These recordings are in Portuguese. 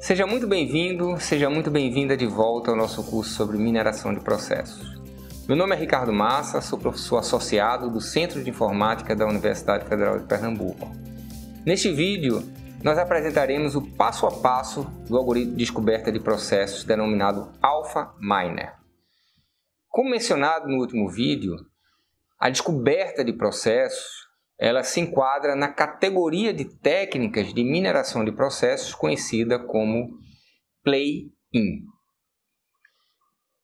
Seja muito bem-vindo, seja muito bem-vinda de volta ao nosso curso sobre mineração de processos. Meu nome é Ricardo Massa, sou professor associado do Centro de Informática da Universidade Federal de Pernambuco. Neste vídeo, nós apresentaremos o passo a passo do algoritmo de descoberta de processos denominado AlphaMiner. Como mencionado no último vídeo, a descoberta de processos ela se enquadra na categoria de técnicas de mineração de processos conhecida como Play-in.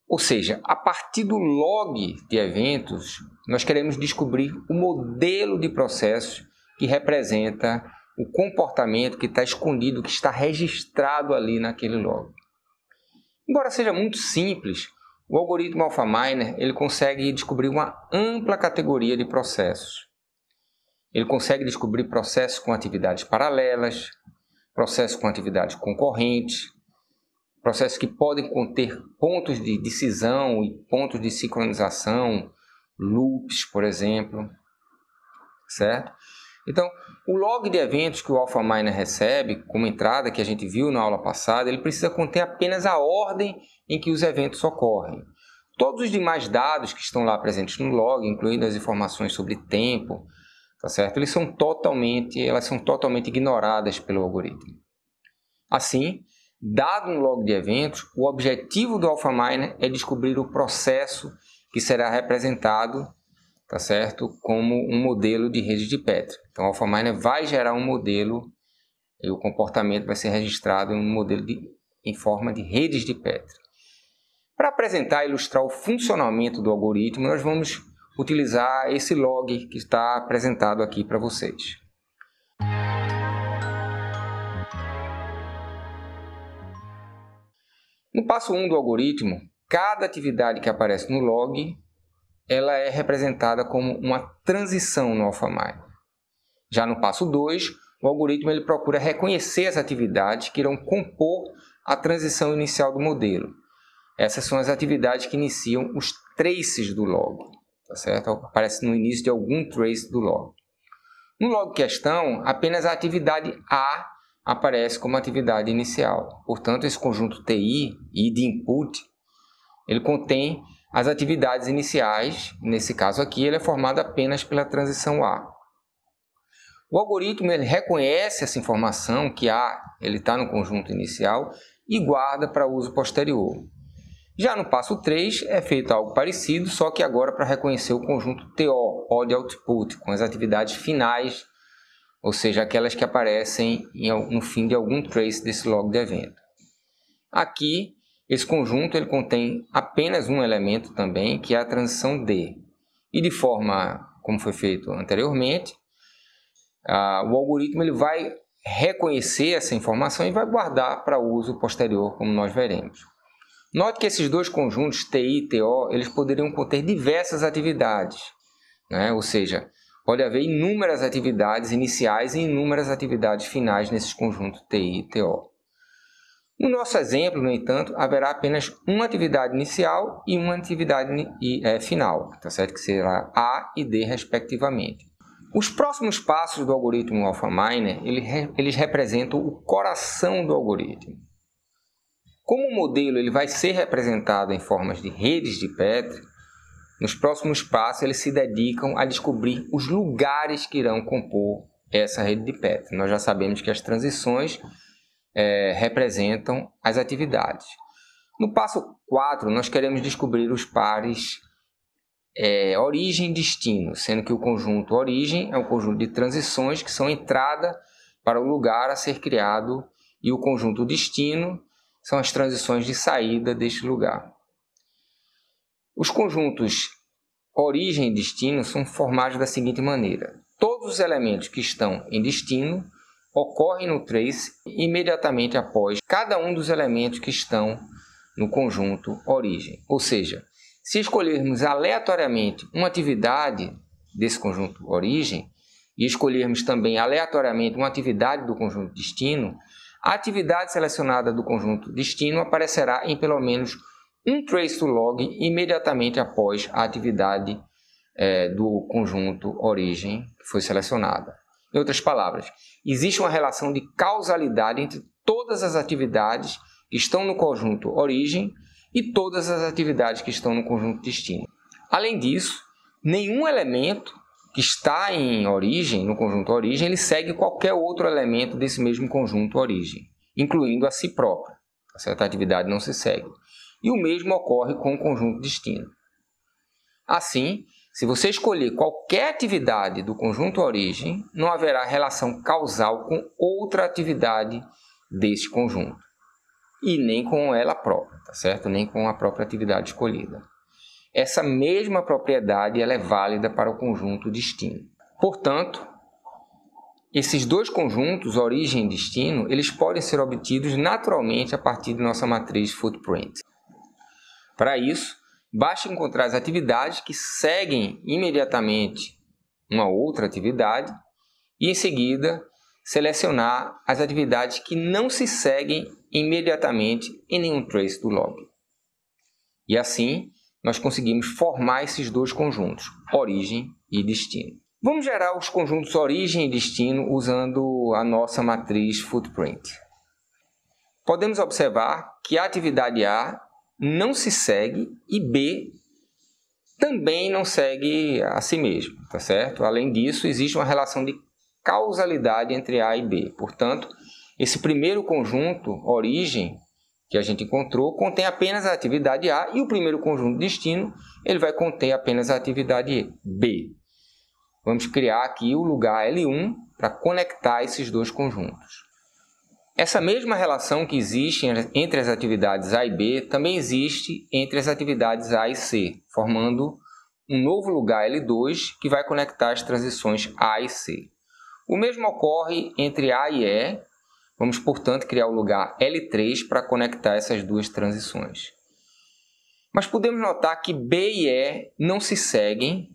Ou seja, a partir do log de eventos, nós queremos descobrir o modelo de processos que representa o comportamento que está escondido, que está registrado ali naquele log. Embora seja muito simples, o algoritmo AlphaMiner ele consegue descobrir uma ampla categoria de processos. Ele consegue descobrir processos com atividades paralelas, processos com atividades concorrentes, processos que podem conter pontos de decisão e pontos de sincronização, loops, por exemplo, certo? Então, o log de eventos que o AlphaMiner recebe, como entrada que a gente viu na aula passada, ele precisa conter apenas a ordem em que os eventos ocorrem. Todos os demais dados que estão lá presentes no log, incluindo as informações sobre tempo, tá certo? Elas são totalmente ignoradas pelo algoritmo. Assim, dado um log de eventos, o objetivo do AlphaMiner é descobrir o processo que será representado, tá certo? Como um modelo de rede de Petri. Então, o AlphaMiner vai gerar um modelo e o comportamento vai ser registrado em um modelo em forma de redes de Petri. Para apresentar e ilustrar o funcionamento do algoritmo, nós vamos utilizar esse log que está apresentado aqui para vocês. No passo 1 do algoritmo, cada atividade que aparece no log ela é representada como uma transição no AlphaMiner. Já no passo 2, o algoritmo ele procura reconhecer as atividades que irão compor a transição inicial do modelo. Essas são as atividades que iniciam os traces do log. Tá certo? Aparece no início de algum trace do log. No log questão, apenas a atividade A aparece como atividade inicial. Portanto, esse conjunto TI, id input, ele contém as atividades iniciais. Nesse caso aqui, ele é formado apenas pela transição A. O algoritmo ele reconhece essa informação que A está no conjunto inicial e guarda para uso posterior. Já no passo 3 é feito algo parecido, só que agora para reconhecer o conjunto TO, Odd Output, com as atividades finais, ou seja, aquelas que aparecem no fim de algum trace desse log de evento. Aqui, esse conjunto ele contém apenas um elemento também, que é a transição D. E de forma como foi feito anteriormente, o algoritmo ele vai reconhecer essa informação e vai guardar para uso posterior, como nós veremos. Note que esses dois conjuntos, TI e TO, eles poderiam conter diversas atividades, né? Ou seja, pode haver inúmeras atividades iniciais e inúmeras atividades finais nesses conjuntos TI e TO. No nosso exemplo, no entanto, haverá apenas uma atividade inicial e uma atividade final, tá certo? Que será A e D, respectivamente. Os próximos passos do algoritmo AlphaMiner, eles representam o coração do algoritmo. Como o modelo ele vai ser representado em formas de redes de Petri, nos próximos passos eles se dedicam a descobrir os lugares que irão compor essa rede de Petri. Nós já sabemos que as transições representam as atividades. No passo 4, nós queremos descobrir os pares origem e destino, sendo que o conjunto origem é um conjunto de transições que são entrada para o lugar a ser criado e o conjunto destino são as transições de saída deste lugar. Os conjuntos origem e destino são formados da seguinte maneira. Todos os elementos que estão em destino ocorrem no trace imediatamente após cada um dos elementos que estão no conjunto origem. Ou seja, se escolhermos aleatoriamente uma atividade desse conjunto origem e escolhermos também aleatoriamente uma atividade do conjunto destino, a atividade selecionada do conjunto destino aparecerá em pelo menos um trace do log imediatamente após a atividade do conjunto origem que foi selecionada. Em outras palavras, existe uma relação de causalidade entre todas as atividades que estão no conjunto origem e todas as atividades que estão no conjunto destino. Além disso, nenhum elemento que está em origem, no conjunto origem, ele segue qualquer outro elemento desse mesmo conjunto origem, incluindo a si própria. Certa atividade não se segue. E o mesmo ocorre com o conjunto destino. Assim, se você escolher qualquer atividade do conjunto origem, não haverá relação causal com outra atividade deste conjunto. E nem com ela própria, tá certo? Nem com a própria atividade escolhida. Essa mesma propriedade ela é válida para o conjunto destino. Portanto, esses dois conjuntos, origem e destino, eles podem ser obtidos naturalmente a partir de nossa matriz footprint. Para isso, basta encontrar as atividades que seguem imediatamente uma outra atividade e, em seguida, selecionar as atividades que não se seguem imediatamente em nenhum trace do log. E assim, nós conseguimos formar esses dois conjuntos, origem e destino. Vamos gerar os conjuntos origem e destino usando a nossa matriz footprint. Podemos observar que a atividade A não se segue e B também não segue a si mesmo, tá certo? Além disso, existe uma relação de causalidade entre A e B. Portanto, esse primeiro conjunto, origem, que a gente encontrou, contém apenas a atividade A e o primeiro conjunto, destino, ele vai conter apenas a atividade B. Vamos criar aqui o lugar L1 para conectar esses dois conjuntos. Essa mesma relação que existe entre as atividades A e B também existe entre as atividades A e C, formando um novo lugar L2 que vai conectar as transições A e C. O mesmo ocorre entre A e E. Vamos, portanto, criar o lugar L3 para conectar essas duas transições. Mas podemos notar que B e E não se seguem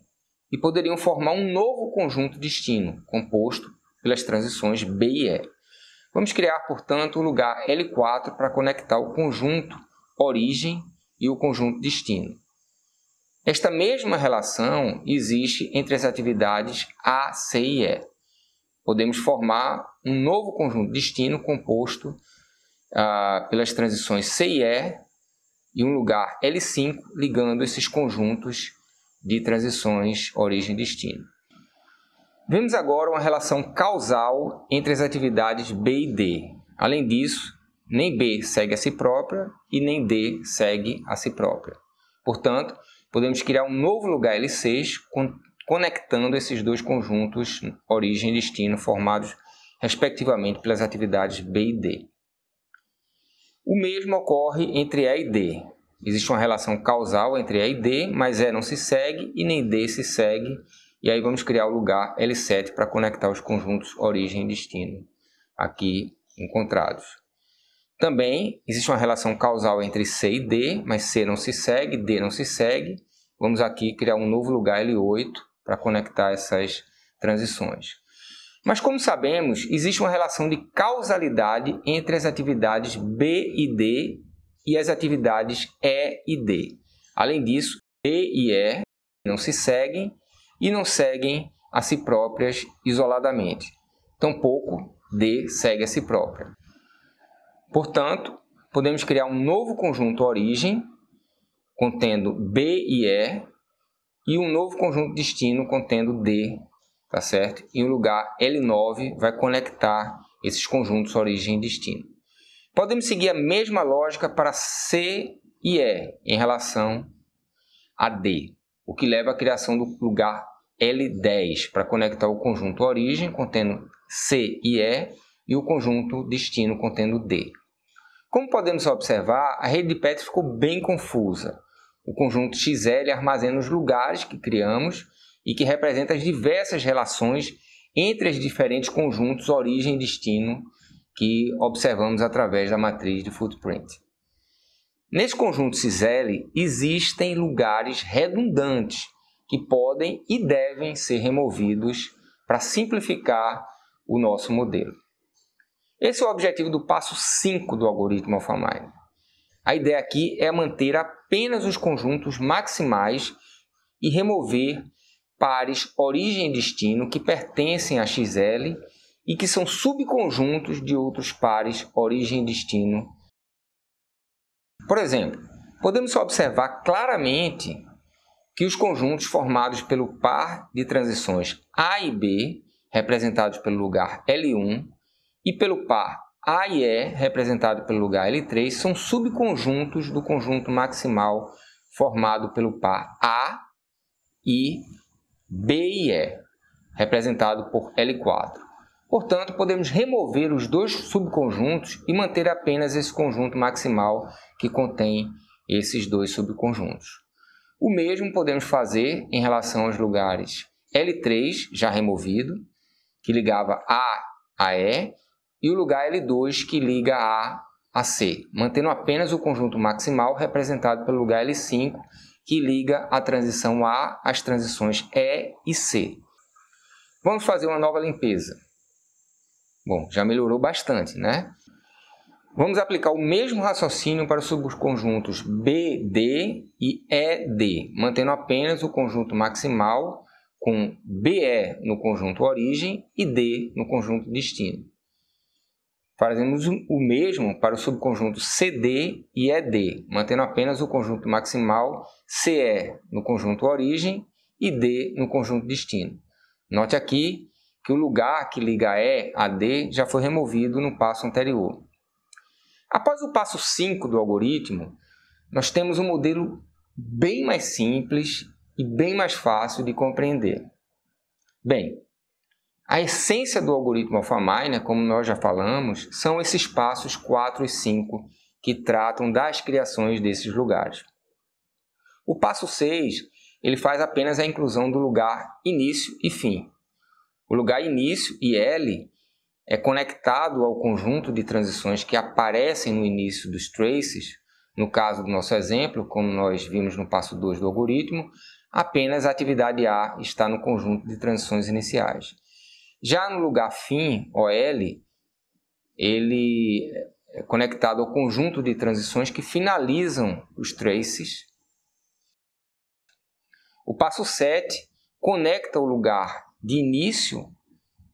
e poderiam formar um novo conjunto destino, composto pelas transições B e E. Vamos criar, portanto, o lugar L4 para conectar o conjunto origem e o conjunto destino. Esta mesma relação existe entre as atividades A, C e E. Podemos formar um novo conjunto destino composto pelas transições C e E e um lugar L5 ligando esses conjuntos de transições origem e destino. Vemos agora uma relação causal entre as atividades B e D. Além disso, nem B segue a si própria e nem D segue a si própria. Portanto, podemos criar um novo lugar L6 conectando esses dois conjuntos origem e destino formados respectivamente pelas atividades B e D. O mesmo ocorre entre E e D. Existe uma relação causal entre E e D, mas E não se segue e nem D se segue, e aí vamos criar o lugar L7 para conectar os conjuntos origem e destino aqui encontrados. Também existe uma relação causal entre C e D, mas C não se segue, D não se segue. Vamos aqui criar um novo lugar L8 para conectar essas transições. Mas como sabemos, existe uma relação de causalidade entre as atividades B e D e as atividades E e D. Além disso, B e E não se seguem e não seguem a si próprias isoladamente. Tampouco D segue a si própria. Portanto, podemos criar um novo conjunto origem contendo B e E um novo conjunto destino contendo D, tá certo? E o lugar L9 vai conectar esses conjuntos origem e destino. Podemos seguir a mesma lógica para C e E em relação a D, o que leva à criação do lugar L10 para conectar o conjunto origem contendo C e o conjunto destino contendo D. Como podemos observar, a rede de Petri ficou bem confusa. O conjunto XL armazena os lugares que criamos e que representa as diversas relações entre os diferentes conjuntos origem e destino que observamos através da matriz de footprint. Nesse conjunto XL existem lugares redundantes que podem e devem ser removidos para simplificar o nosso modelo. Esse é o objetivo do passo 5 do algoritmo AlphaMine. A ideia aqui é manter apenas os conjuntos maximais e remover pares origem e destino que pertencem a XL e que são subconjuntos de outros pares origem e destino. Por exemplo, podemos observar claramente que os conjuntos formados pelo par de transições A e B, representados pelo lugar L1, e pelo par A e E, representado pelo lugar L3, são subconjuntos do conjunto maximal formado pelo par A e B e E, representado por L4. Portanto, podemos remover os dois subconjuntos e manter apenas esse conjunto maximal que contém esses dois subconjuntos. O mesmo podemos fazer em relação aos lugares L3, já removido, que ligava A a E, e o lugar L2, que liga A a C, mantendo apenas o conjunto maximal representado pelo lugar L5, que liga a transição A às transições E e C. Vamos fazer uma nova limpeza. Bom, já melhorou bastante, né? Vamos aplicar o mesmo raciocínio para os subconjuntos BD e ED, mantendo apenas o conjunto maximal com BE no conjunto origem e D no conjunto destino. Fazemos o mesmo para o subconjunto CD e ED, mantendo apenas o conjunto maximal CE no conjunto origem e D no conjunto destino. Note aqui que o lugar que liga E a D já foi removido no passo anterior. Após o passo 5 do algoritmo, nós temos um modelo bem mais simples e bem mais fácil de compreender. Bem, a essência do algoritmo AlphaMiner, como nós já falamos, são esses passos 4 e 5 que tratam das criações desses lugares. O passo 6, ele faz apenas a inclusão do lugar início e fim. O lugar início, IL, é conectado ao conjunto de transições que aparecem no início dos traces. No caso do nosso exemplo, como nós vimos no passo 2 do algoritmo, apenas a atividade A está no conjunto de transições iniciais. Já no lugar fim, OL, ele é conectado ao conjunto de transições que finalizam os traces. O passo 7 conecta o lugar de início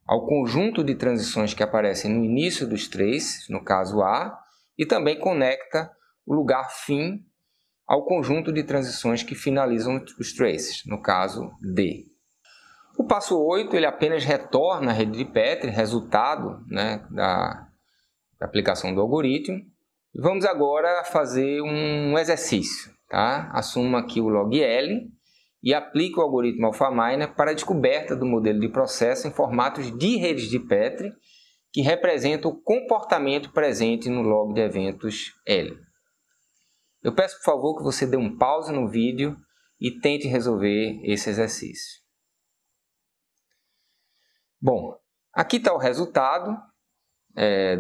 ao conjunto de transições que aparecem no início dos traces, no caso A, e também conecta o lugar fim ao conjunto de transições que finalizam os traces, no caso D. O passo 8 ele apenas retorna a rede de Petri, resultado, né, da aplicação do algoritmo. Vamos agora fazer um exercício. Tá? Assuma aqui o log L e aplique o algoritmo AlphaMiner para a descoberta do modelo de processo em formatos de redes de Petri que representam o comportamento presente no log de eventos L. Eu peço, por favor, que você dê um pause no vídeo e tente resolver esse exercício. Bom, aqui está o resultado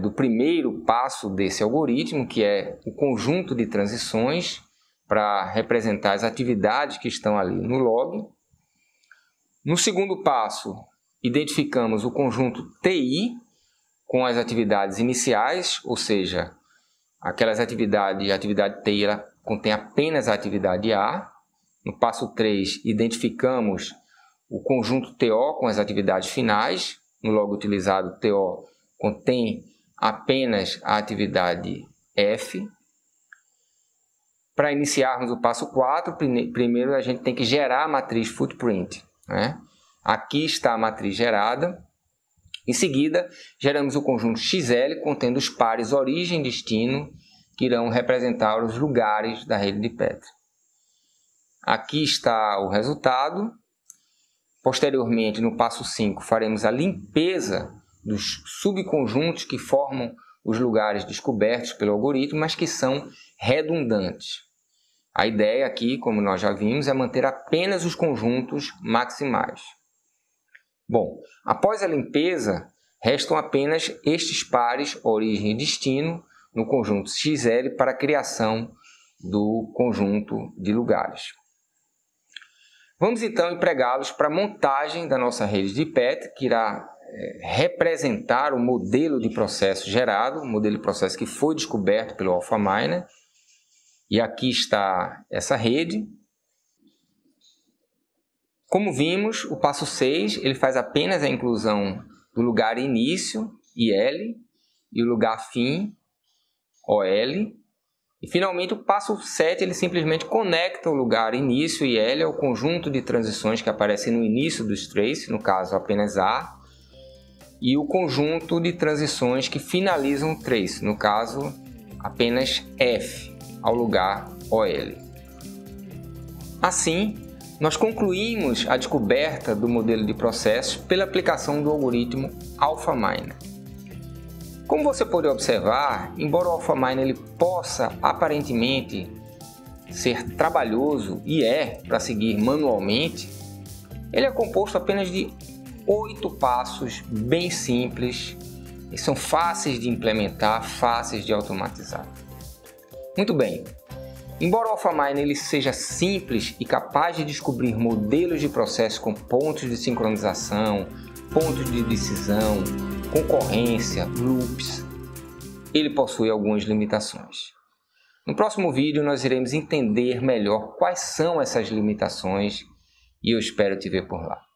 do primeiro passo desse algoritmo, que é o conjunto de transições para representar as atividades que estão ali no log. No segundo passo, identificamos o conjunto TI com as atividades iniciais, ou seja, aquelas atividades, a atividade TI ela contém apenas a atividade A. No passo 3, identificamos o conjunto TO com as atividades finais. No log utilizado, TO contém apenas a atividade F. Para iniciarmos o passo 4, primeiro a gente tem que gerar a matriz footprint. Né? Aqui está a matriz gerada. Em seguida, geramos o conjunto XL contendo os pares origem e destino que irão representar os lugares da rede de Petri. Aqui está o resultado. Posteriormente, no passo 5, faremos a limpeza dos subconjuntos que formam os lugares descobertos pelo algoritmo, mas que são redundantes. A ideia aqui, como nós já vimos, é manter apenas os conjuntos maximais. Bom, após a limpeza, restam apenas estes pares origem e destino no conjunto XL para a criação do conjunto de lugares. Vamos então empregá-los para a montagem da nossa rede de Petri, que irá representar o modelo de processo gerado, o modelo de processo que foi descoberto pelo AlphaMiner. E aqui está essa rede. Como vimos, o passo 6 ele faz apenas a inclusão do lugar início, IL, e o lugar fim, OL. E finalmente o passo 7 ele simplesmente conecta o lugar início, IL, ao conjunto de transições que aparecem no início dos trace, no caso apenas A, e o conjunto de transições que finalizam o trace, no caso apenas F, ao lugar OL. Assim, nós concluímos a descoberta do modelo de processos pela aplicação do algoritmo AlphaMiner. Como você pode observar, embora o AlphaMiner ele possa aparentemente ser trabalhoso, e para seguir manualmente, ele é composto apenas de 8 passos bem simples e são fáceis de implementar, fáceis de automatizar. Muito bem, embora o AlphaMiner ele seja simples e capaz de descobrir modelos de processo com pontos de sincronização, pontos de decisão, concorrência, loops, ele possui algumas limitações. No próximo vídeo nós iremos entender melhor quais são essas limitações e eu espero te ver por lá.